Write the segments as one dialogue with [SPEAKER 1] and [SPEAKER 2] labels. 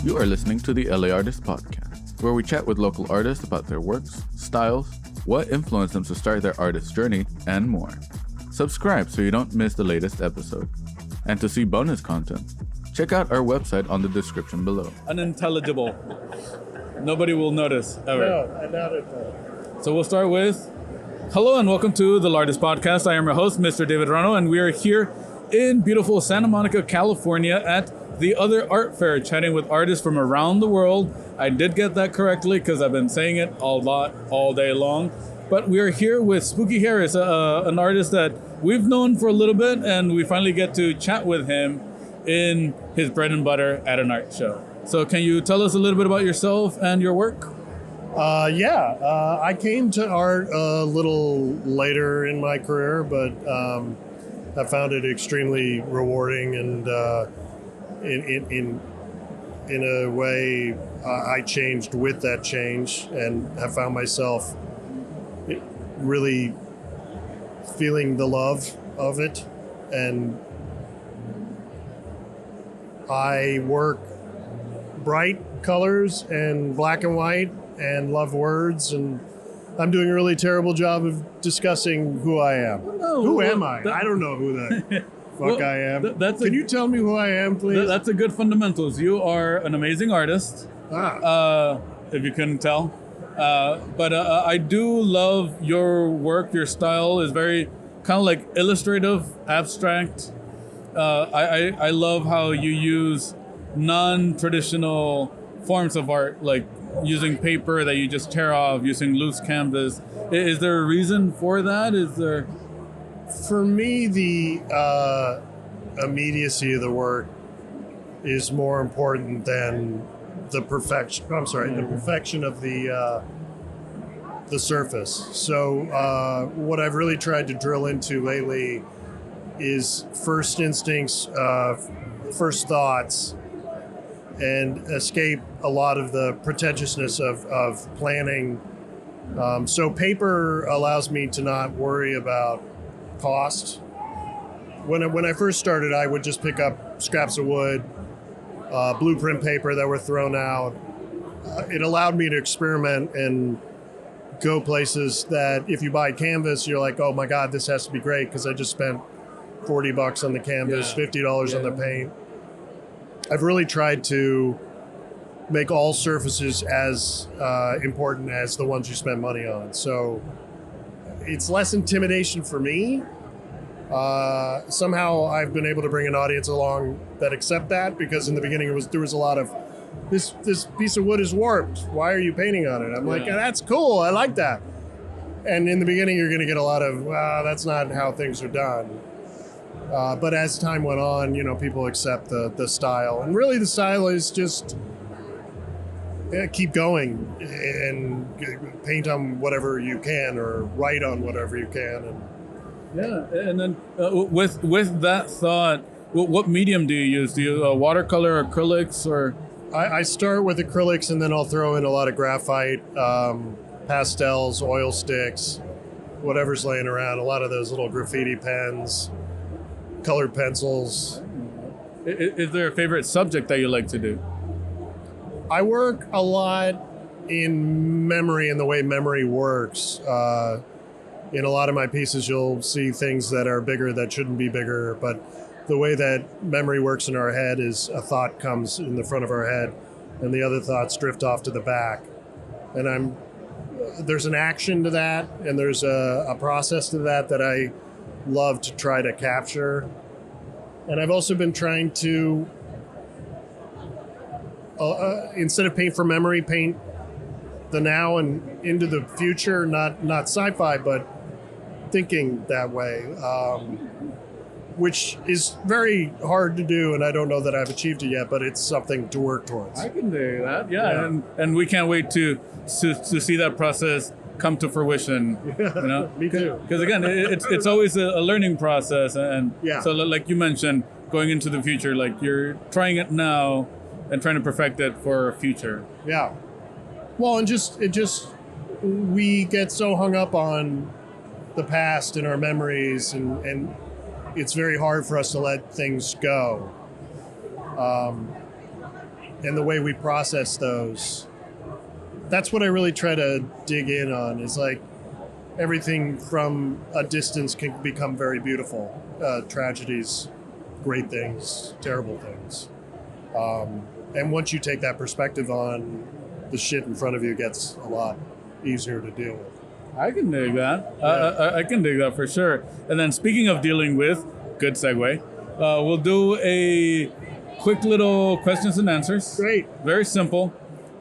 [SPEAKER 1] You are listening to the LA Artist Podcast, where we chat with local artists about their works, styles, what influenced them to start their artist journey, and more. Subscribe so you don't miss the latest episode. And to see bonus content, check out our website on the description below.
[SPEAKER 2] Unintelligible. Nobody will notice, ever.
[SPEAKER 3] No, I doubt it.
[SPEAKER 2] So we'll start with, hello and welcome to the Lardist Podcast. I am your host, Mr. David Rano, and we are here in beautiful Santa Monica, California at the Other Art Fair, chatting with artists from around the world. I did get that correctly because I've been saying it a lot all day long. But we are here with Spooky Harris, an artist that we've known for a little bit, and we finally get to chat with him in his bread and butter at an art show. So can you tell us a little bit about yourself and your work?
[SPEAKER 3] I came to art a little later in my career, but I found it extremely rewarding, and in a way, I changed with that change, and have found myself really feeling the love of it. And I work bright colors and black and white and love words, and I'm doing a really terrible job of discussing who I am. Who am I? I don't know who the fuck I am. Can you tell me who I am, please?
[SPEAKER 2] That's a good fundamentals. You are an amazing artist, if you couldn't tell. But I do love your work. Your style is very kind of like illustrative, abstract. I love how you use non-traditional forms of art, like using paper that you just tear off, using loose canvas. Is there a reason for that?
[SPEAKER 3] For me, the immediacy of the work is more important than the perfection. The perfection of the surface. So what I've really tried to drill into lately is first instincts, first thoughts, and escape a lot of the pretentiousness of planning. So paper allows me to not worry about cost. When I first started, I would just pick up scraps of wood, blueprint paper that were thrown out. It allowed me to experiment and go places that if you buy canvas, you're like, oh my God, this has to be great because I just spent $40 on the canvas, $50 on the paint. I've really tried to make all surfaces as important as the ones you spend money on. So it's less intimidation for me. Somehow I've been able to bring an audience along that accept that, because in the beginning there was a lot of, this piece of wood is warped. Why are you painting on it? I'm like, that's cool. I like that. And in the beginning, you're going to get a lot of, that's not how things are done. But as time went on, people accept the style. And really the style is just keep going and paint on whatever you can, or write on whatever you can.
[SPEAKER 2] And then with that thought, what medium do you use? Do you watercolor, acrylics, or?
[SPEAKER 3] I start with acrylics, and then I'll throw in a lot of graphite, pastels, oil sticks, whatever's laying around. A lot of those little graffiti pens, colored pencils.
[SPEAKER 2] Is there a favorite subject that you like to do?
[SPEAKER 3] I work a lot in memory and the way memory works. In a lot of my pieces, you'll see things that are bigger that shouldn't be bigger, but the way that memory works in our head is a thought comes in the front of our head and the other thoughts drift off to the back. And there's an action to that, and there's a process to that I love to try to capture. And I've also been trying to, instead of paint for memory, paint the now and into the future, not sci-fi, but thinking that way, which is very hard to do, and I don't know that I've achieved it yet, but it's something to work towards.
[SPEAKER 2] I can do that, yeah. And we can't wait to see that process come to fruition.
[SPEAKER 3] Me too.
[SPEAKER 2] Because again, it's always a learning process, and
[SPEAKER 3] yeah.
[SPEAKER 2] So like you mentioned, going into the future, like you're trying it now and trying to perfect it for a future.
[SPEAKER 3] Yeah. Well, and we get so hung up on the past and our memories, and it's very hard for us to let things go. and the way we process those. That's what I really try to dig in on, is like everything from a distance can become very beautiful. Tragedies, great things, terrible things. And once you take that perspective on, the shit in front of you gets a lot easier to deal with.
[SPEAKER 2] I can dig that. I can dig that for sure. And then speaking of dealing with, good segue, we'll do a quick little questions and answers.
[SPEAKER 3] Great.
[SPEAKER 2] Very simple.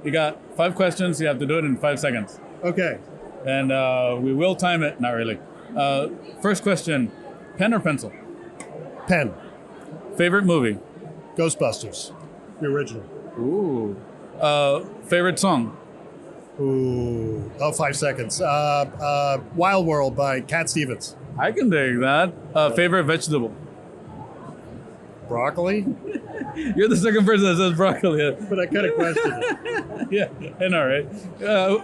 [SPEAKER 2] You got 5 questions. You have to do it in 5 seconds.
[SPEAKER 3] Okay.
[SPEAKER 2] And we will time it. Not really. First question, pen or pencil?
[SPEAKER 3] Pen.
[SPEAKER 2] Favorite movie?
[SPEAKER 3] Ghostbusters. The original.
[SPEAKER 2] Ooh. Favorite song?
[SPEAKER 3] Ooh. Oh, 5 seconds. Wild World by Cat Stevens.
[SPEAKER 2] I can dig that. Favorite vegetable?
[SPEAKER 3] Broccoli?
[SPEAKER 2] You're the second person that says broccoli.
[SPEAKER 3] But I kind of questioned it.
[SPEAKER 2] Yeah, I know, right?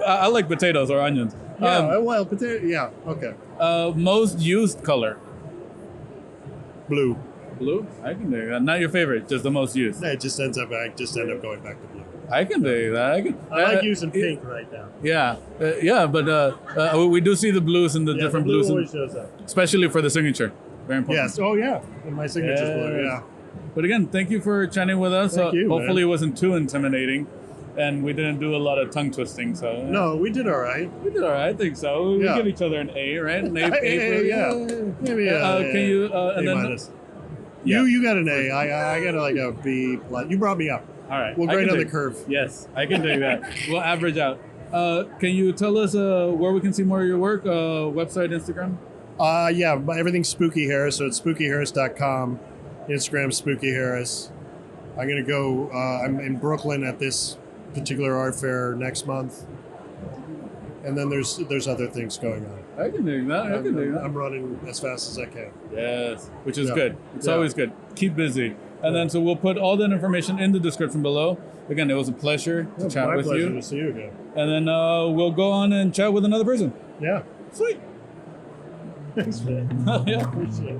[SPEAKER 2] I like potatoes or onions.
[SPEAKER 3] Yeah, well, potato. Yeah, okay.
[SPEAKER 2] Most used color?
[SPEAKER 3] Blue.
[SPEAKER 2] Blue? I can dig that. Not your favorite, just the most used.
[SPEAKER 3] I just end up going back to blue.
[SPEAKER 2] I can dig that.
[SPEAKER 3] I like using pink right now.
[SPEAKER 2] Yeah, but we do see the blues and the
[SPEAKER 3] Yeah,
[SPEAKER 2] different
[SPEAKER 3] the blue
[SPEAKER 2] blues,
[SPEAKER 3] always shows up.
[SPEAKER 2] especially for the signature. Very important.
[SPEAKER 3] Yes. Oh, yeah. And my signature's blue.
[SPEAKER 2] Yes.
[SPEAKER 3] Yeah.
[SPEAKER 2] But again, thank you for chatting with us.
[SPEAKER 3] Thank you,
[SPEAKER 2] hopefully
[SPEAKER 3] man.
[SPEAKER 2] it wasn't too intimidating, and we didn't do a lot of tongue twisting. So
[SPEAKER 3] No, we did all right.
[SPEAKER 2] we did all right. I think so. We
[SPEAKER 3] Yeah.
[SPEAKER 2] give each other an A, right? An A,
[SPEAKER 3] Yeah. Maybe
[SPEAKER 2] Can you?
[SPEAKER 3] A
[SPEAKER 2] And then,
[SPEAKER 3] minus.
[SPEAKER 2] Yeah.
[SPEAKER 3] You got an A. I got like a B plus. You brought me up.
[SPEAKER 2] all right.
[SPEAKER 3] We'll
[SPEAKER 2] I
[SPEAKER 3] grade
[SPEAKER 2] can
[SPEAKER 3] on the
[SPEAKER 2] dig-
[SPEAKER 3] curve.
[SPEAKER 2] Yes, I can do that. We'll average out. Can you tell us where we can see more of your work? Website, Instagram.
[SPEAKER 3] Yeah, but everything's Spooky Harris, so it's spookyharris.com. Instagram Spooky Harris. I'm gonna go. I'm in Brooklyn at this particular art fair next month, and then there's other things going on.
[SPEAKER 2] I can do that. I can do that.
[SPEAKER 3] I'm running as fast as I can.
[SPEAKER 2] Yes, which is
[SPEAKER 3] Yeah.
[SPEAKER 2] good. It's
[SPEAKER 3] Yeah.
[SPEAKER 2] always good. Keep busy. And then, so we'll put all that information in the description below. Again, it was a pleasure to chat
[SPEAKER 3] My
[SPEAKER 2] with
[SPEAKER 3] pleasure
[SPEAKER 2] you.
[SPEAKER 3] to see you again.
[SPEAKER 2] And then we'll go on and chat with another person.
[SPEAKER 3] Yeah.
[SPEAKER 2] Sweet.
[SPEAKER 3] Thanks, man.
[SPEAKER 2] Yeah.
[SPEAKER 3] Appreciate it.